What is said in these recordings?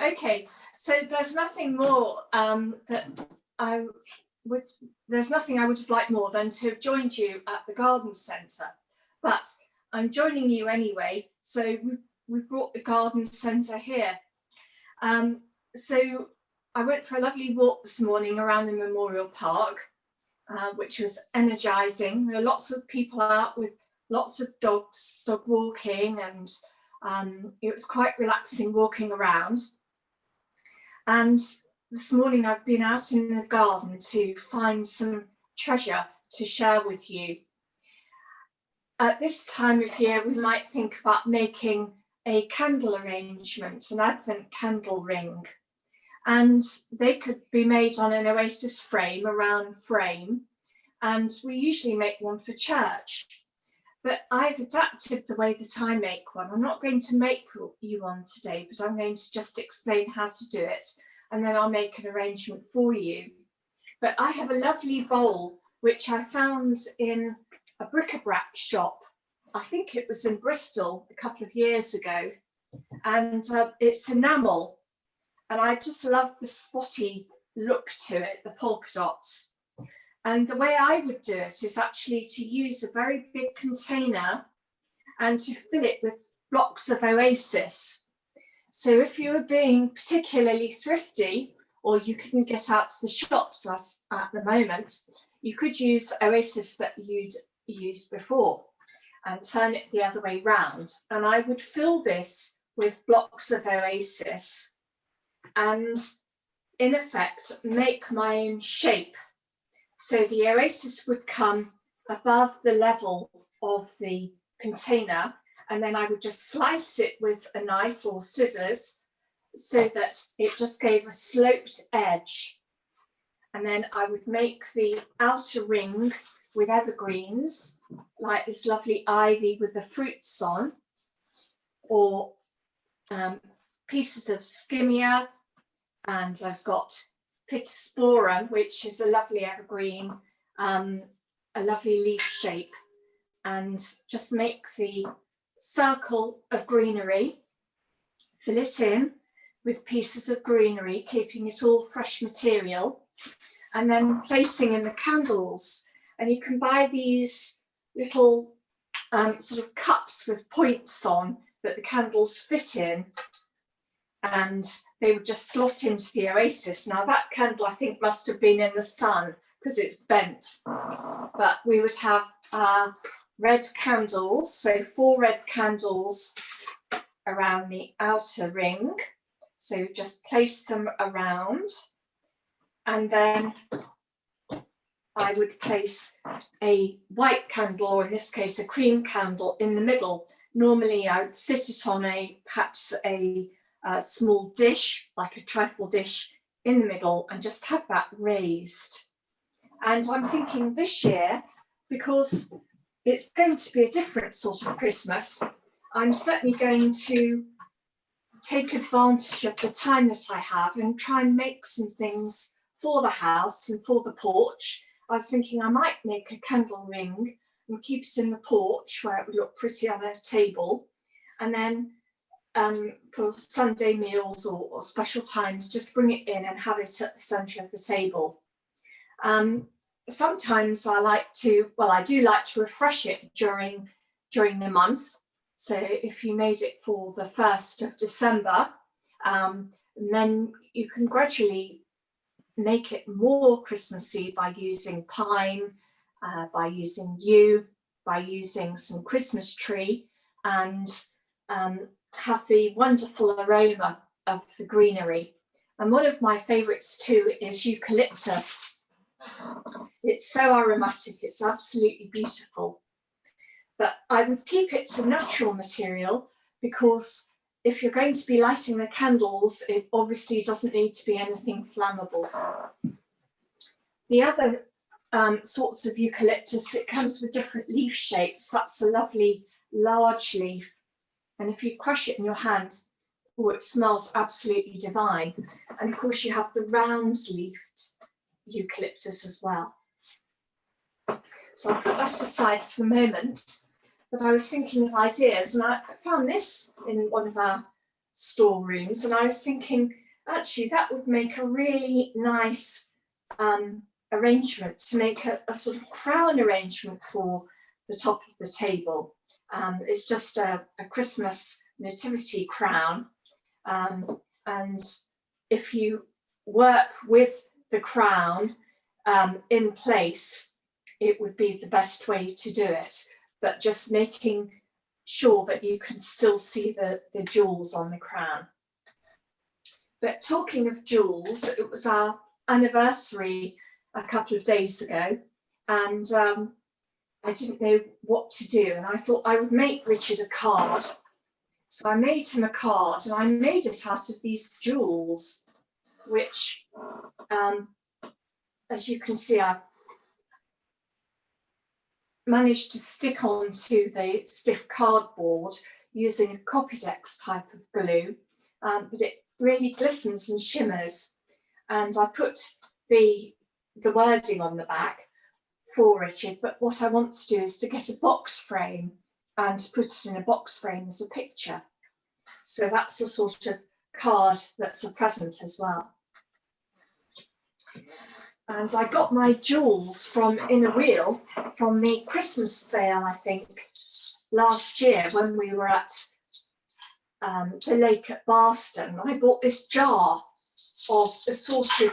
Okay, so there's nothing more there's nothing I would have liked more than to have joined you at the garden centre, but I'm joining you anyway, so we've brought the garden centre here. So I went for a lovely walk this morning around the Memorial Park, which was energising. There were lots of people out with lots of dogs, dog walking, and it was quite relaxing walking around. And this morning I've been out in the garden to find some treasure to share with you. At this time of year, we might think about making a candle arrangement, an Advent candle ring. And they could be made on an oasis frame, a round frame. And we usually make one for church. But I've adapted the way that I make one. I'm not going to make you one today, but I'm going to just explain how to do it, and then I'll make an arrangement for you. But I have a lovely bowl, which I found in a bric-a-brac shop. I think it was in Bristol a couple of years ago. And it's enamel. And I just love the spotty look to it, the polka dots. And the way I would do it is actually to use a very big container and to fill it with blocks of oasis. So if you were being particularly thrifty, or you couldn't get out to the shops at the moment, you could use oasis that you'd used before and turn it the other way round. And I would fill this with blocks of oasis and in effect make my own shape. So the oasis would come above the level of the container, and then I would just slice it with a knife or scissors so that it just gave a sloped edge. And then I would make the outer ring with evergreens, like this lovely ivy with the fruits on, or pieces of skimmia, and I've got Pittosporum, which is a lovely evergreen, a lovely leaf shape, and just make the circle of greenery, fill it in with pieces of greenery, keeping it all fresh material, and then placing in the candles. And you can buy these little sort of cups with points on that the candles fit in, and they would just slot into the oasis. Now that candle I think must have been in the sun because it's bent, but we would have red candles, so 4 red candles around the outer ring. So just place them around, and then I would place a white candle, or in this case a cream candle, in the middle. Normally I would sit it on perhaps a small dish, like a trifle dish, in the middle, and just have that raised. And I'm thinking this year, because it's going to be a different sort of Christmas, I'm certainly going to take advantage of the time that I have and try and make some things for the house and for the porch. I was thinking I might make a candle ring and keep it in the porch where it would look pretty on a table, and then for Sunday meals or special times, just bring it in and have it at the centre of the table. Sometimes I do like to refresh it during the month. So if you made it for the 1st of December, and then you can gradually make it more Christmassy by using pine, by using yew, by using some Christmas tree, and have the wonderful aroma of the greenery. And one of my favourites too is eucalyptus. It's so aromatic, it's absolutely beautiful. But I would keep it to natural material, because if you're going to be lighting the candles, it obviously doesn't need to be anything flammable. The other sorts of eucalyptus, it comes with different leaf shapes. That's a lovely large leaf. And if you crush it in your hand, oh, it smells absolutely divine. And of course you have the round-leafed eucalyptus as well. So I'll put that aside for the moment. But I was thinking of ideas, and I found this in one of our storerooms, and I was thinking actually that would make a really nice arrangement to make a sort of crown arrangement for the top of the table. It's just a Christmas nativity crown, and if you work with the crown in place, it would be the best way to do it, but just making sure that you can still see the jewels on the crown. But talking of jewels, it was our anniversary a couple of days ago, and I didn't know what to do, and I thought I would make Richard a card. So I made him a card, and I made it out of these jewels, which, as you can see, I've managed to stick onto the stiff cardboard using a Copydex type of glue, but it really glistens and shimmers. And I put the wording on the back for Richard, but what I want to do is to get a box frame and put it in a box frame as a picture. So that's the sort of card that's a present as well. And I got my jewels from In a Wheel from the Christmas sale, I think, last year when we were at the lake at Barston. I bought this jar of assorted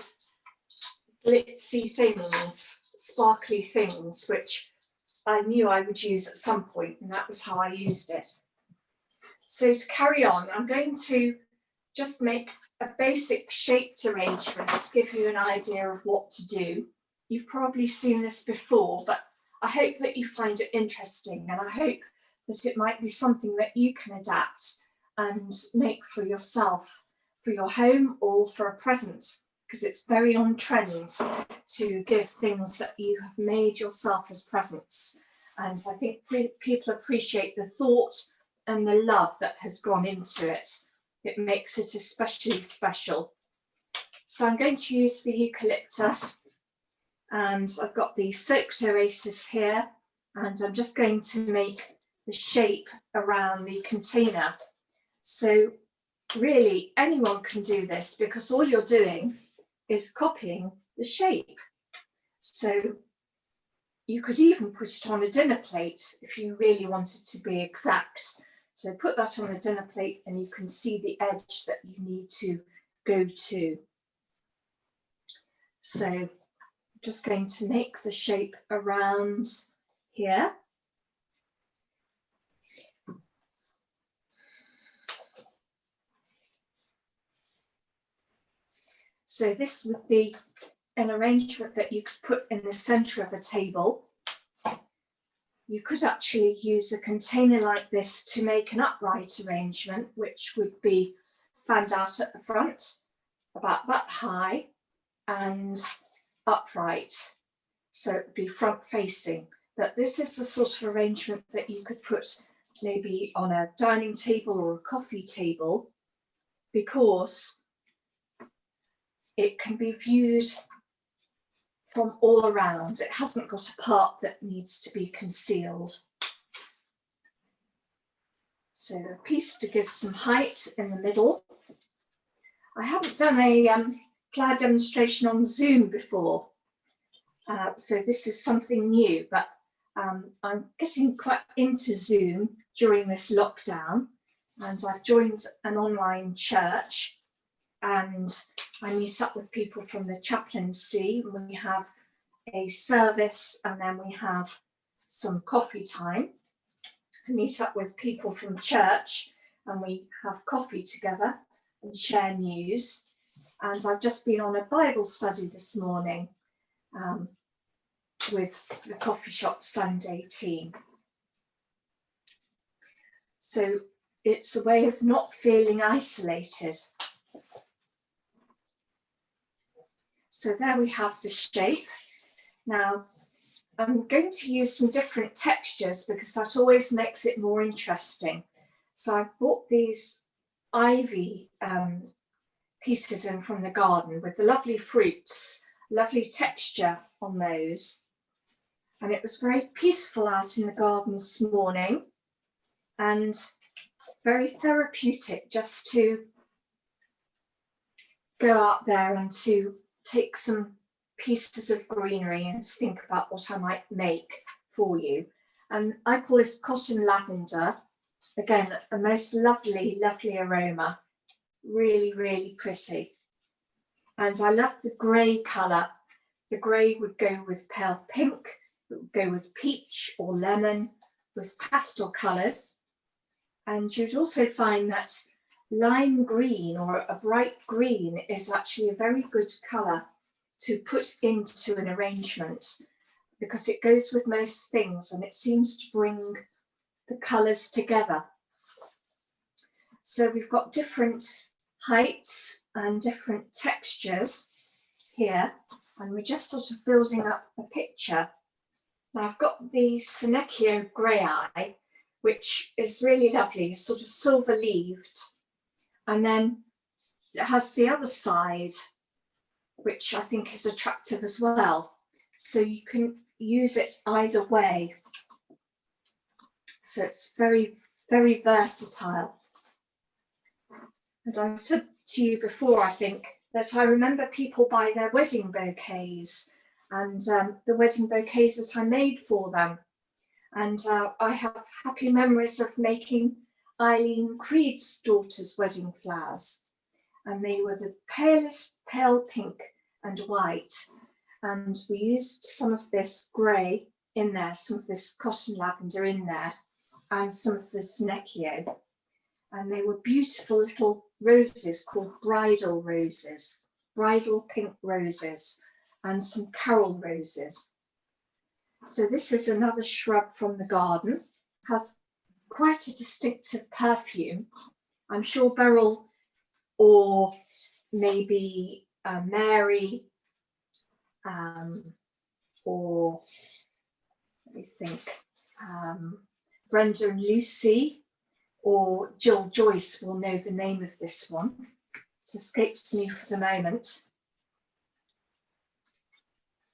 glitzy things, sparkly things, which I knew I would use at some point, and that was how I used it. So to carry on, I'm going to just make a basic shaped arrangement to give you an idea of what to do. You've probably seen this before, but I hope that you find it interesting, and I hope that it might be something that you can adapt and make for yourself, for your home, or for a present, because it's very on trend to give things that you have made yourself as presents. And I think people appreciate the thought and the love that has gone into it. It makes it especially special. So I'm going to use the eucalyptus, and I've got the soaked oasis here, and I'm just going to make the shape around the container. So really anyone can do this, because all you're doing is copying the shape. So you could even put it on a dinner plate if you really wanted to be exact. So put that on a dinner plate and you can see the edge that you need to go to. So I'm just going to make the shape around here. So this would be an arrangement that you could put in the centre of a table. You could actually use a container like this to make an upright arrangement, which would be fanned out at the front, about that high, and upright. So it would be front facing. But this is the sort of arrangement that you could put maybe on a dining table or a coffee table, because it can be viewed from all around. It hasn't got a part that needs to be concealed. So a piece to give some height in the middle. I haven't done a flower demonstration on Zoom before, so this is something new, but I'm getting quite into Zoom during this lockdown, and I've joined an online church, and I meet up with people from the chaplaincy. We have a service, and then we have some coffee time. I meet up with people from church, and we have coffee together and share news. And I've just been on a Bible study this morning with the Coffee Shop Sunday team. So it's a way of not feeling isolated. So there we have the shape. Now, I'm going to use some different textures because that always makes it more interesting. So I've bought these ivy pieces in from the garden with the lovely fruits, lovely texture on those. And it was very peaceful out in the garden this morning. And very therapeutic just to go out there and to take some pieces of greenery and think about what I might make for you. And I call this cotton lavender. Again, a most lovely, lovely aroma. Really, really pretty. And I love the grey colour. The grey would go with pale pink, it would go with peach or lemon, with pastel colours. And you'd also find that lime green or a bright green is actually a very good colour to put into an arrangement because it goes with most things and it seems to bring the colours together. So we've got different heights and different textures here, and we're just sort of building up a picture. Now I've got the Senecio grey eye, which is really lovely, sort of silver leaved, and then it has the other side, which I think is attractive as well. So you can use it either way. So it's very, very versatile. And I said to you before, I think, that I remember people buy their wedding bouquets and the wedding bouquets that I made for them. And I have happy memories of making Eileen Creed's daughter's wedding flowers. And they were the palest pale pink and white. And we used some of this grey in there, some of this cotton lavender in there, and some of the Senecio. And they were beautiful little roses called bridal roses, bridal pink roses, and some Carol roses. So this is another shrub from the garden, has quite a distinctive perfume. I'm sure Beryl or maybe Mary or let me think, Brenda and Lucy or Jill Joyce will know the name of this one. It escapes me for the moment.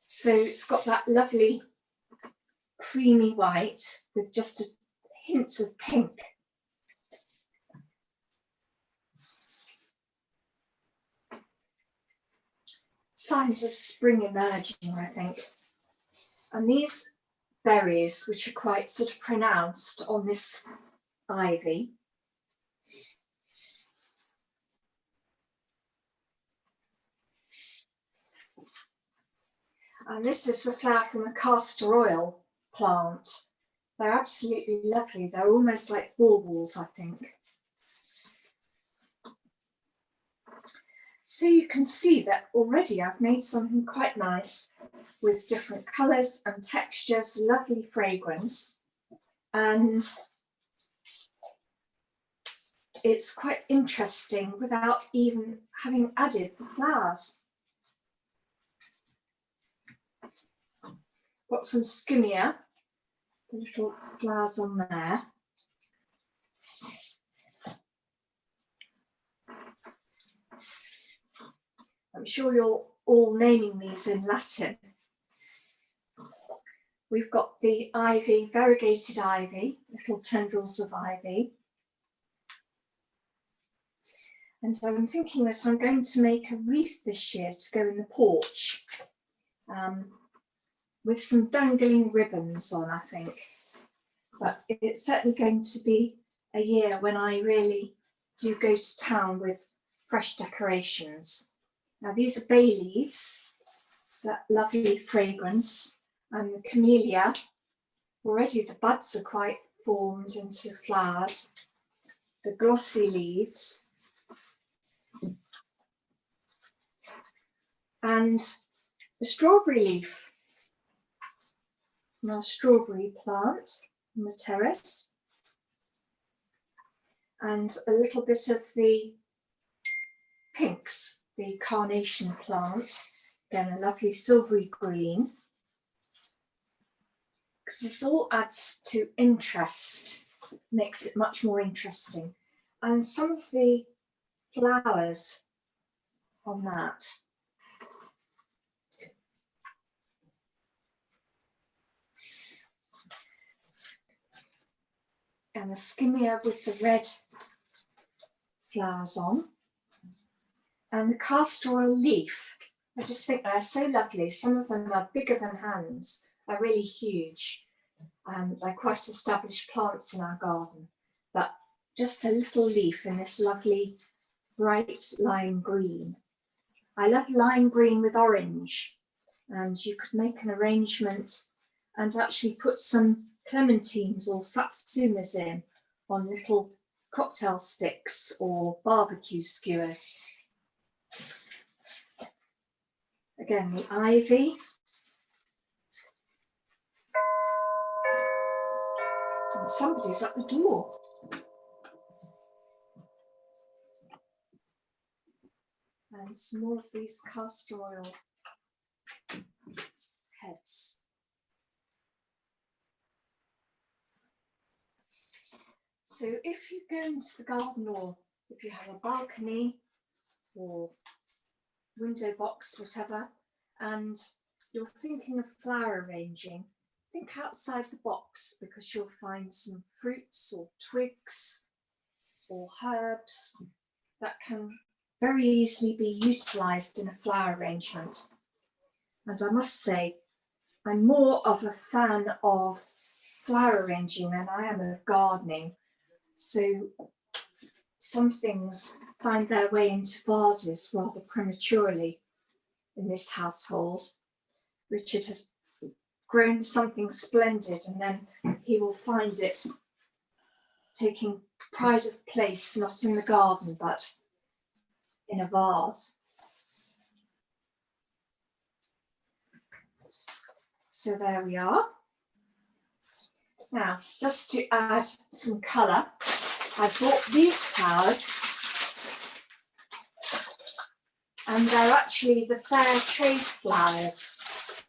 So it's got that lovely creamy white with just a hint of pink. Signs of spring emerging, I think. And these berries, which are quite sort of pronounced on this ivy, and this is the flower from a castor oil plant. They're absolutely lovely. They're almost like baubles, I think. So you can see that already I've made something quite nice with different colours and textures, lovely fragrance, and it's quite interesting without even having added the flowers. Got some skimmia, the little flowers on there. I'm sure you're all naming these in Latin. We've got the ivy, variegated ivy, little tendrils of ivy. And I'm thinking that I'm going to make a wreath this year to go in the porch with some dangling ribbons on, I think. But it's certainly going to be a year when I really do go to town with fresh decorations. Now these are bay leaves, that lovely fragrance, and the camellia. Already the buds are quite formed into flowers. The glossy leaves. And the strawberry leaf. Now strawberry plant on the terrace. And a little bit of the pinks, the carnation plant. Again, a lovely silvery green. Because this all adds to interest, makes it much more interesting. And some of the flowers on that. and a skimmia with the red flowers on, and the castor oil leaf. I just think they're so lovely. Some of them are bigger than hands, they're really huge. They're quite established plants in our garden, but just a little leaf in this lovely bright lime green. I love lime green with orange, and you could make an arrangement and actually put some clementines or satsumas in on little cocktail sticks or barbecue skewers. Again, the ivy. And somebody's at the door. And some more of these castor oil heads. So if you go into the garden, or if you have a balcony or window box, whatever, and you're thinking of flower arranging, think outside the box, because you'll find some fruits or twigs or herbs that can very easily be utilised in a flower arrangement. And I must say, I'm more of a fan of flower arranging than I am of gardening. So some things find their way into vases rather prematurely in this household. Richard has grown something splendid, and then he will find it taking pride of place, not in the garden, but in a vase. So there we are. Now, just to add some colour, I bought these flowers, and they're actually the fair trade flowers,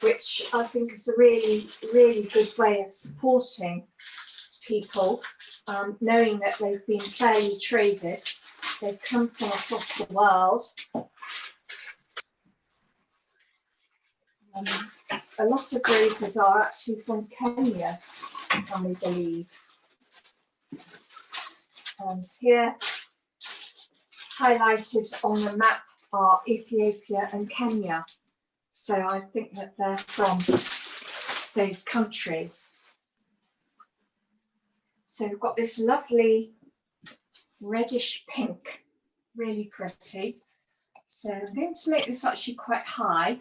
which I think is a really, really good way of supporting people, knowing that they've been fairly traded. They've come from across the world. A lot of roses are actually from Kenya, can we believe? And here, highlighted on the map, are Ethiopia and Kenya. So I think that they're from those countries. So we've got this lovely reddish pink, really pretty. So I'm going to make this actually quite high.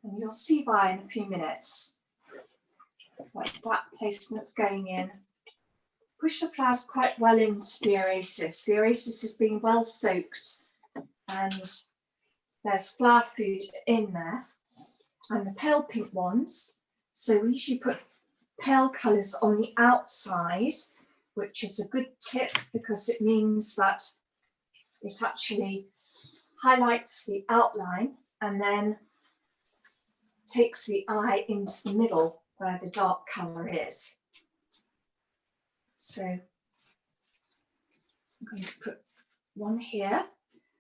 And you'll see why in a few minutes. Like that placement's going in. Push the flowers quite well into the oasis. The oasis is being well soaked, and there's flower food in there. And the pale pink ones, so we usually put pale colours on the outside, which is a good tip because it means that it actually highlights the outline and then takes the eye into the middle where the dark colour is. So I'm going to put one here.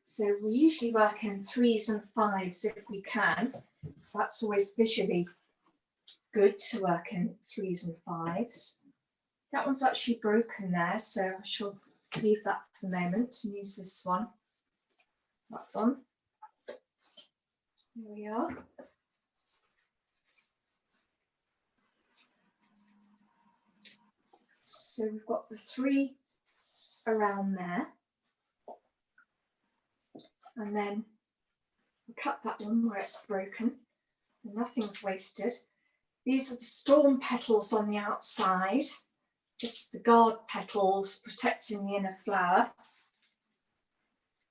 So we usually work in 3s and 5s if we can. That's always visually good to work in 3s and 5s. That one's actually broken there, so I shall leave that for the moment and use this one. That one. Here we are. So we've got the 3 around there. And then we'll cut that one where it's broken. And nothing's wasted. These are the storm petals on the outside, just the guard petals protecting the inner flower.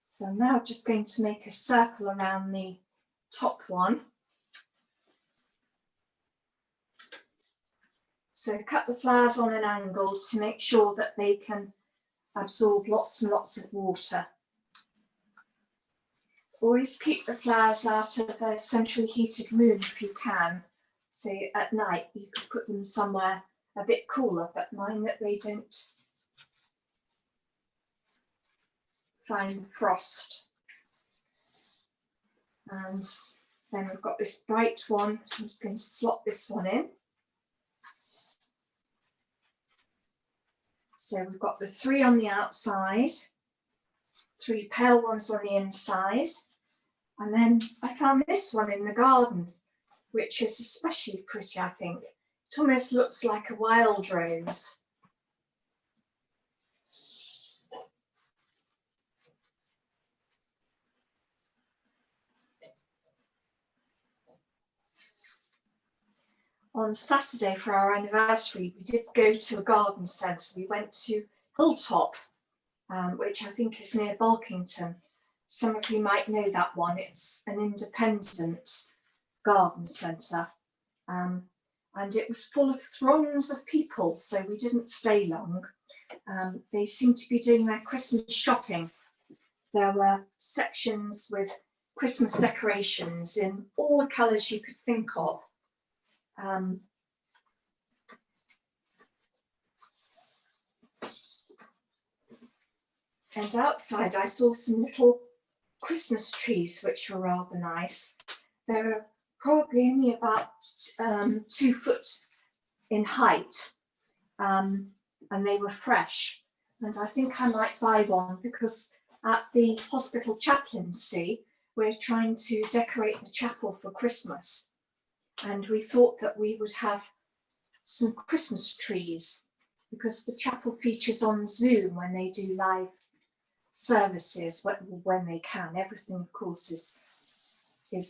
So I'm now just going to make a circle around the top one. So cut the flowers on an angle to make sure that they can absorb lots and lots of water. Always keep the flowers out of a centrally heated room if you can. So at night you could put them somewhere a bit cooler, but mind that they don't find the frost. And then we've got this bright one. I'm just going to slot this one in. So we've got the 3 on the outside, 3 pale ones on the inside. And then I found this one in the garden, which is especially pretty, I think. It almost looks like a wild rose. On Saturday for our anniversary, we did go to a garden centre. We went to Hilltop, which I think is near Bulkington. Some of you might know that one. It's an independent garden centre. And it was full of throngs of people, so we didn't stay long. They seemed to be doing their Christmas shopping. There were sections with Christmas decorations in all the colours you could think of. And outside I saw some little Christmas trees which were rather nice. They were probably only about 2 foot in height, and they were fresh. And I think I might buy one because at the hospital chaplaincy we're trying to decorate the chapel for Christmas. And we thought that we would have some Christmas trees because the chapel features on Zoom when they do live services, when they can. Everything, of course, is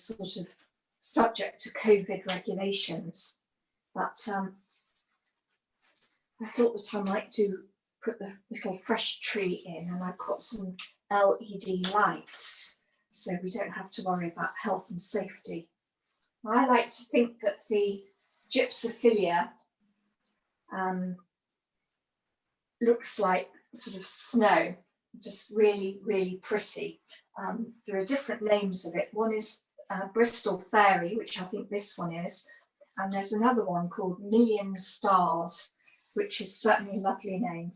sort of subject to COVID regulations. But I thought that I might put the little fresh tree in, and I've got some LED lights, so we don't have to worry about health and safety. I like to think that the gypsophilia looks like sort of snow, just really, really pretty. There are different names of it. One is Bristol Fairy, which I think this one is, and there's another one called Million Stars, which is certainly a lovely name.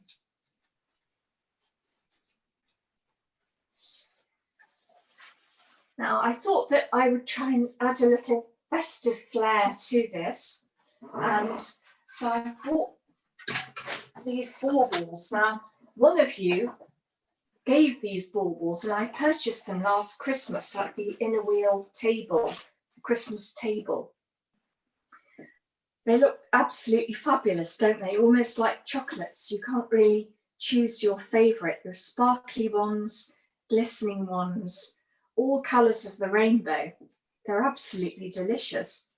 Now, I thought that I would try and add a little festive flair to this, and so I bought these baubles. Now, one of you gave these baubles, and I purchased them last Christmas at the Inner Wheel table, the Christmas table. They look absolutely fabulous, don't they? Almost like chocolates. You can't really choose your favourite. There's sparkly ones, glistening ones, all colours of the rainbow. They're absolutely delicious.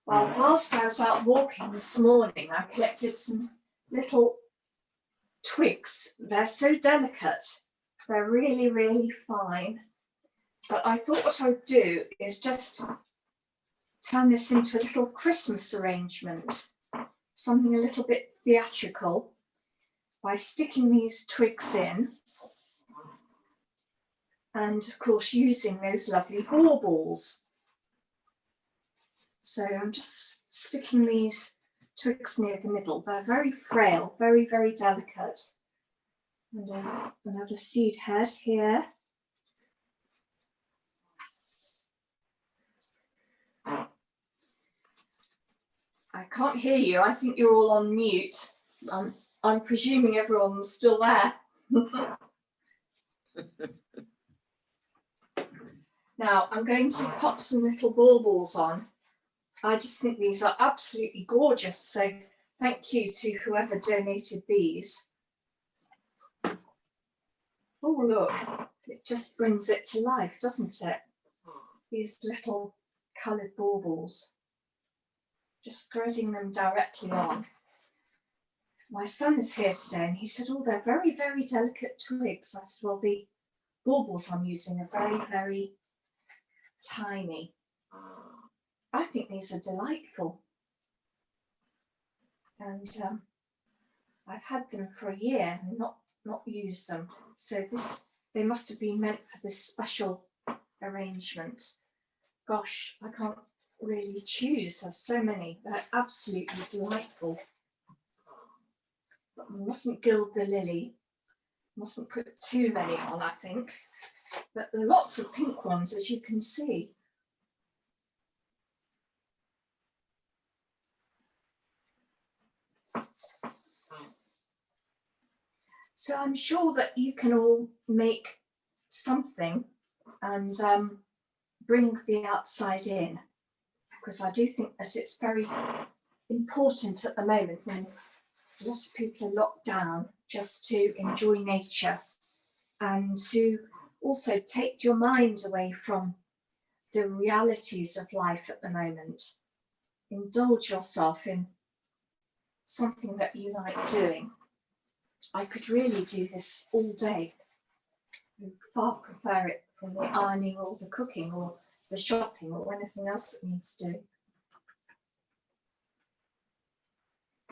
Well, whilst I was out walking this morning, I collected some little twigs. They're so delicate. They're really, really fine. But I thought what I would do is just turn this into a little Christmas arrangement, something a little bit theatrical, by sticking these twigs in, and of course using those lovely baubles. So I'm just sticking these twigs near the middle. They're very frail, very, very delicate. And another seed head here. I can't hear you. I think you're all on mute. I'm presuming everyone's still there. Now, I'm going to pop some little baubles on. I just think these are absolutely gorgeous. So thank you to whoever donated these. Oh, look, it just brings it to life, doesn't it? These little coloured baubles. Just threading them directly on. My son is here today and he said, oh, they're very, very delicate twigs. I said, well, the baubles I'm using are very, very tiny. I think these are delightful. And I've had them for a year and not used them. So they must have been meant for this special arrangement. Gosh, I can't really choose. There's so many. They're absolutely delightful. But we mustn't gild the lily. Mustn't put too many on, I think. But there are lots of pink ones, as you can see. So I'm sure that you can all make something and bring the outside in, because I do think that it's very important at the moment when a lot of people are locked down, just to enjoy nature and to also take your mind away from the realities of life at the moment. Indulge yourself in something that you like doing. I could really do this all day. I far prefer it from the ironing or the cooking or the shopping or anything else that needs doing.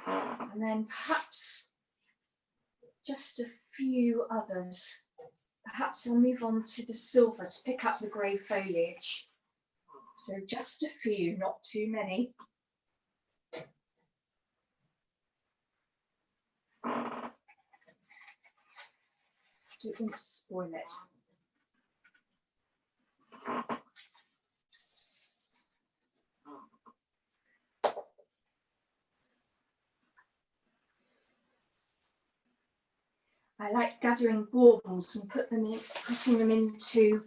And then perhaps just a few others. Perhaps I'll move on to the silver to pick up the grey foliage. So just a few, not too many. Don't want to spoil it. I like gathering baubles and putting them into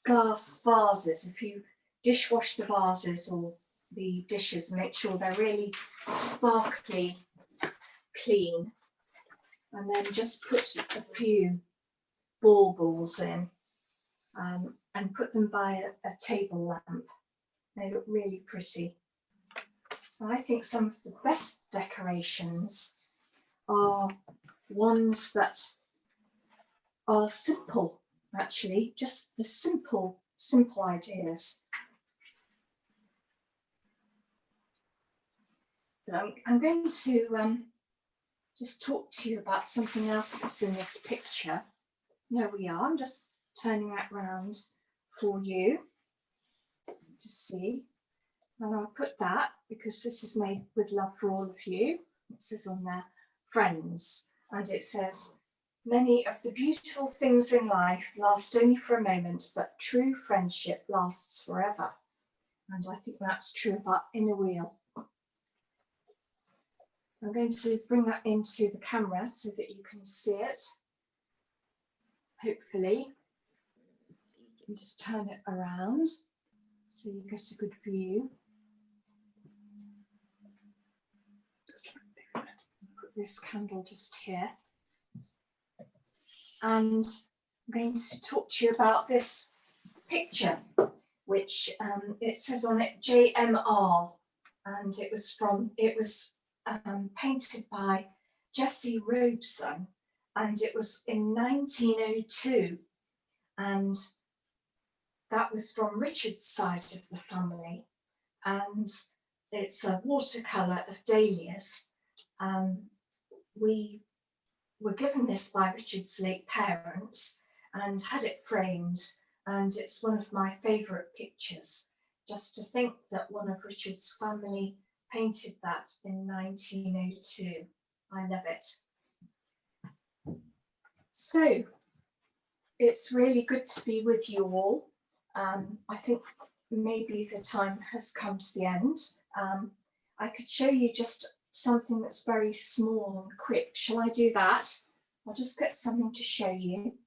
glass vases. If you dishwash the vases or the dishes, make sure they're really sparkly clean, and then just put a few baubles in and put them by a table lamp. They look really pretty. And I think some of the best decorations are ones that are simple, actually, just the simple ideas. I'm going to just talk to you about something else that's in this picture. There we are. I'm just turning that round for you to see. And I'll put that, because this is made with love for all of you. It says on there, friends, and it says, many of the beautiful things in life last only for a moment, but true friendship lasts forever. And I think that's true about Inner Wheel. I'm going to bring that into the camera so that you can see it. Hopefully, you can just turn it around so you get a good view. Put this candle just here. And I'm going to talk to you about this picture, which it says on it JMR, and it was painted by Jesse Robeson, and it was in 1902, and that was from Richard's side of the family, and it's a watercolour of dahlias. We were given this by Richard's late parents and had it framed, and it's one of my favourite pictures. Just to think that one of Richard's family painted that in 1902. I love it. So it's really good to be with you all. I think maybe the time has come to the end. I could show you just something that's very small and quick. Shall I do that? I'll just get something to show you.